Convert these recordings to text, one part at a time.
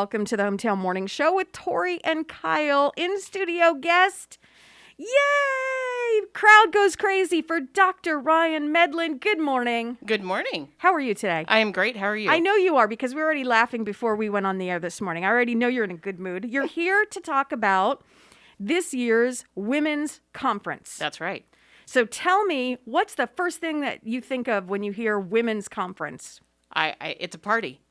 Welcome to the Hometown Morning Show with Tori and Kyle. In studio guest. Yay! Crowd goes crazy for Dr. Rian Medlin. Good morning. Good morning. How are you today? I am great. How are you? I know you are because we were already laughing before we went on the air this morning. I already know you're in a good mood. You're here to talk about this year's Women's Conference. That's right. So tell me, what's the first thing that you think of when you hear Women's Conference? It's a party.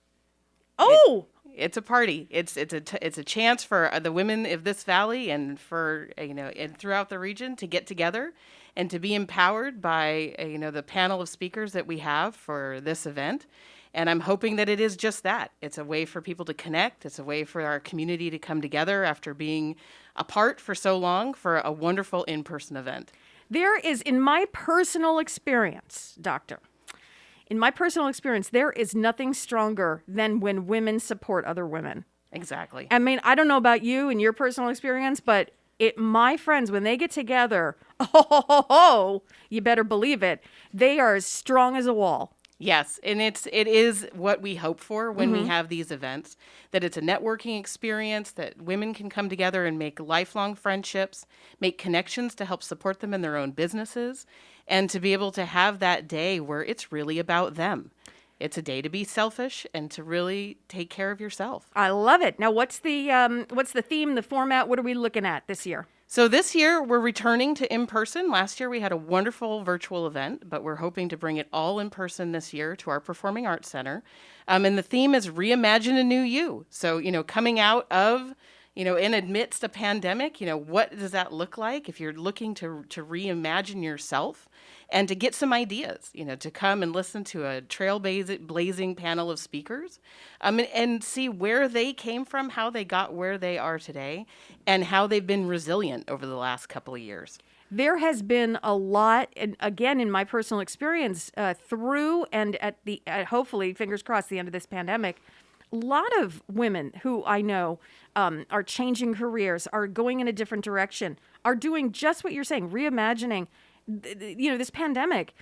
Oh! It's a party. It's a chance for the women of this valley and for and throughout the region to get together and to be empowered by the panel of speakers that we have for this event. And I'm hoping that it is just that. It's a way for people to connect. It's a way for our community to come together after being apart for so long for a wonderful in-person event. There is, in my personal experience, Doctor, there is nothing stronger than when women support other women. Exactly. I mean, I don't know about you and your personal experience, but my friends, when they get together, you better believe it, they are as strong as a wall. Yes, and it is what we hope for when we have these events, that it's a networking experience, that women can come together and make lifelong friendships, make connections to help support them in their own businesses, and to be able to have that day where it's really about them. It's a day to be selfish and to really take care of yourself. I love it. Now, what's the theme, the format? What are we looking at this year? So this year, we're returning to in-person. Last year, we had a wonderful virtual event, but we're hoping to bring it all in person this year to our Performing Arts Center. And the theme is Reimagine a New You. So, coming out of, in amidst a pandemic, what does that look like if you're looking to reimagine yourself and to get some ideas, to come and listen to a trailblazing panel of speakers and see where they came from, how they got where they are today, and how they've been resilient over the last couple of years. There has been a lot, and again, in my personal experience, through and at hopefully, fingers crossed, the end of this pandemic, a lot of women who I know are changing careers, are going in a different direction, are doing just what you're saying, reimagining. This pandemic,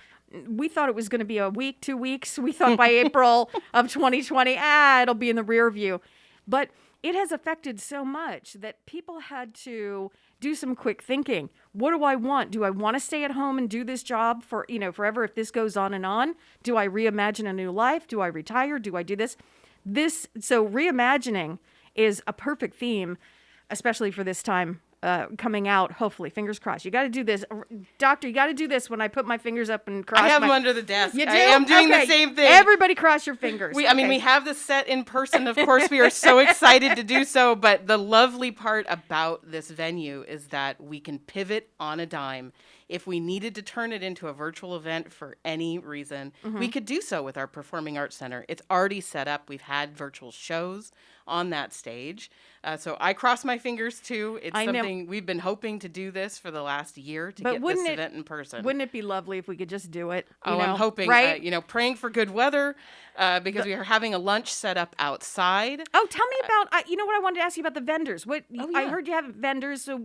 we thought it was going to be a week, 2 weeks. We thought by April of 2020, it'll be in the rear view. But it has affected so much that people had to do some quick thinking. What do I want? Do I want to stay at home and do this job for, forever if this goes on and on? Do I reimagine a new life? Do I retire? Do I do this? So reimagining is a perfect theme, especially for this time coming out, hopefully, fingers crossed. You got to do this. Doctor, you got to do this when I put my fingers up and cross. I have them under the desk. You do? I am doing the same thing. Everybody cross your fingers. We have this set in person. Of course, we are so excited to do so. But the lovely part about this venue is that we can pivot on a dime. If we needed to turn it into a virtual event for any reason, we could do so with our Performing Arts Center. It's already set up. We've had virtual shows on that stage. So I cross my fingers, too. It's something we've been hoping to do this for the last year to get this event in person. Wouldn't it be lovely if we could just do it? I'm hoping, right? Praying for good weather because we are having a lunch set up outside. Oh, tell me about, what I wanted to ask you about the vendors. I heard you have vendors, so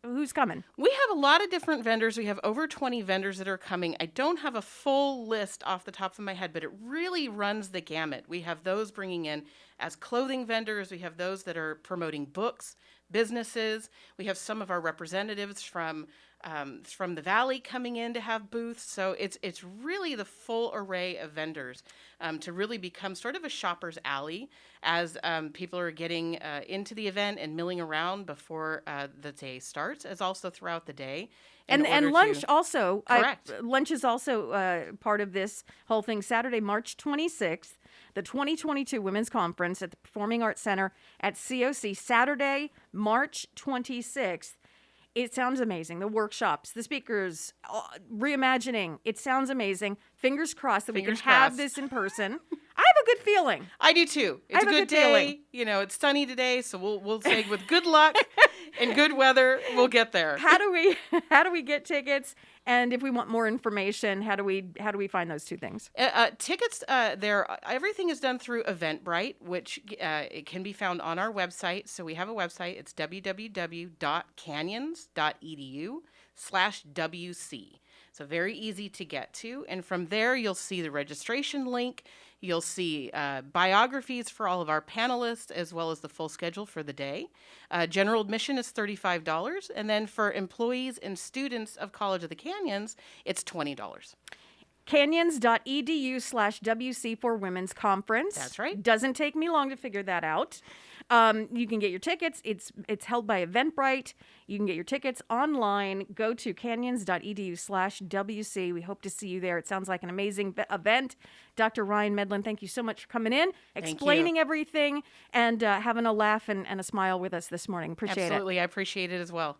who's coming? We have a lot of different vendors. We have over 20 vendors that are coming. I don't have a full list off the top of my head, but it really runs the gamut. We have those bringing in as clothing vendors. We have those that are promoting books, businesses. We have some of our representatives from the Valley coming in to have booths. So it's really the full array of vendors to really become sort of a shopper's alley as people are getting into the event and milling around before the day starts, as also throughout the day. And lunch also. Correct. Lunch is also part of this whole thing. Saturday, March 26th, the 2022 Women's Conference at the Performing Arts Center at COC. Saturday, March 26th. It sounds amazing. The workshops, the speakers, reimagining. It sounds amazing. Fingers crossed that we can have this in person. I have a good feeling. I do too. It's a good day. Feeling. It's sunny today, so we'll say with good luck and good weather, we'll get there. How do we get tickets? And if we want more information, how do we find those two things? Tickets, everything is done through Eventbrite, which it can be found on our website. So we have a website. It's www.canyons.edu/WC. So very easy to get to. And from there, you'll see the registration link. You'll see biographies for all of our panelists, as well as the full schedule for the day. General admission is $35, and then for employees and students of College of the Canyons, it's $20. Canyons.edu/WC for Women's Conference. That's right. Doesn't take me long to figure that out. You can get your tickets. It's held by Eventbrite. You can get your tickets online. Go to canyons.edu/WC. We hope to see you there. It sounds like an amazing event. Dr. Rian Medlin, thank you so much for coming in, explaining everything, and having a laugh and a smile with us this morning. Appreciate it. Absolutely. I appreciate it as well.